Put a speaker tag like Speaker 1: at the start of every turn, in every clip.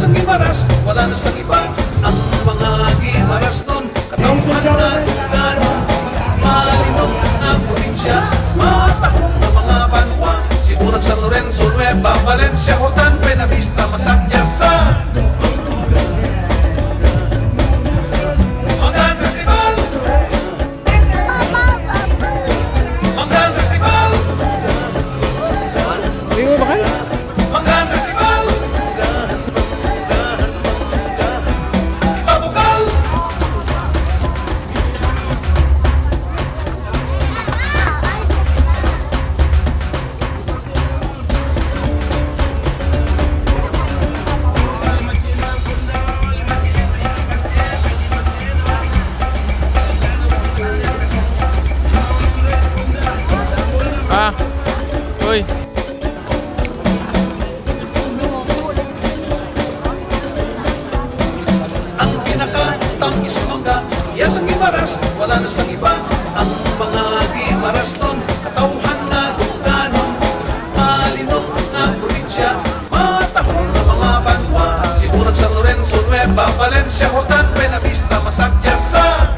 Speaker 1: Yes, ang Gimaras, wala na sa iba. Ang mga Gimaras nun, katauhan na ganon. Malinong na probinsya, matahong na mga banwa. Sibunag, San Lorenzo, Nueva, Valencia, Jotan, Benavista, Masakya sa Mangan Festival. Mangan Festival.
Speaker 2: Hindi mo ba kayo?
Speaker 1: Mangan Festival. Ibabukal.
Speaker 2: Ah, uy.
Speaker 1: Ang pinaka-tangis mangga, yes, ang Gimaras, wala na sa iba. Ang mga Gimaras nun, katauhan na ganon. Malinong na probinsya, matahong na mga banwa. Sibunag, San Lorenzo, Nueva, Valencia, Jotan, Benavista, Masakya sa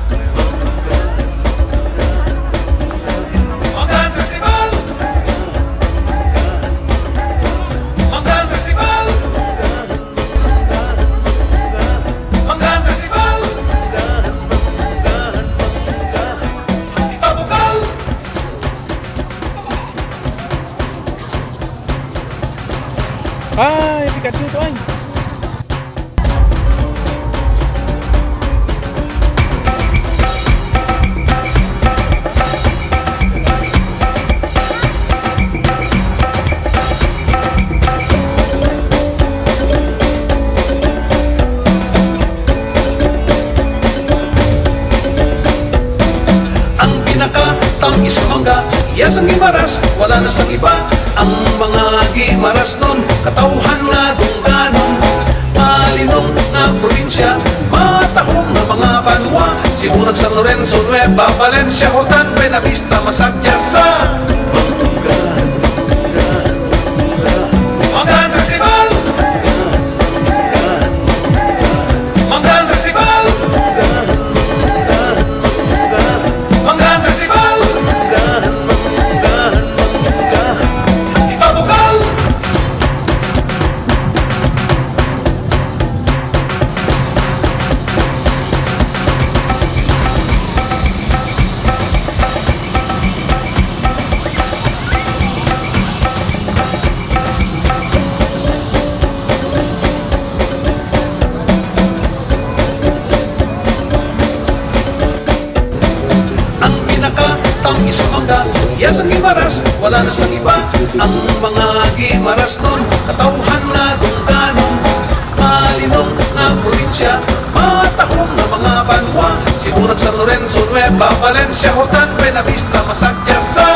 Speaker 1: Mangan Festival. Mangan Festival. Mangan Festival. Ibabukal.
Speaker 2: Ah, yung Pikachu to ay.
Speaker 1: Ang pinaka-tangis mangga, yes, ang Gimaras, wala na sa iba. Ang mga Gimaras nun, katauhan na ganon. Malinong na probinsya, matahong na mga banwa. Sibunag, San Lorenzo, Nueva, Valencia, Jotan, Benavista, Masakya sa Mangan Festival. Mangan Festival. Mangan Festival. Ibabukal. Ang pinaka-tangis mangga, yes, ang Gimaras, wala na sa iba. Ang mga Gimaras nun, katauhan na ganon. Malinong na probinsya, matahong na mga banwa. Sibunag, San Lorenzo, Nueva, Valencia, Jotan, Benavista, Masakya sa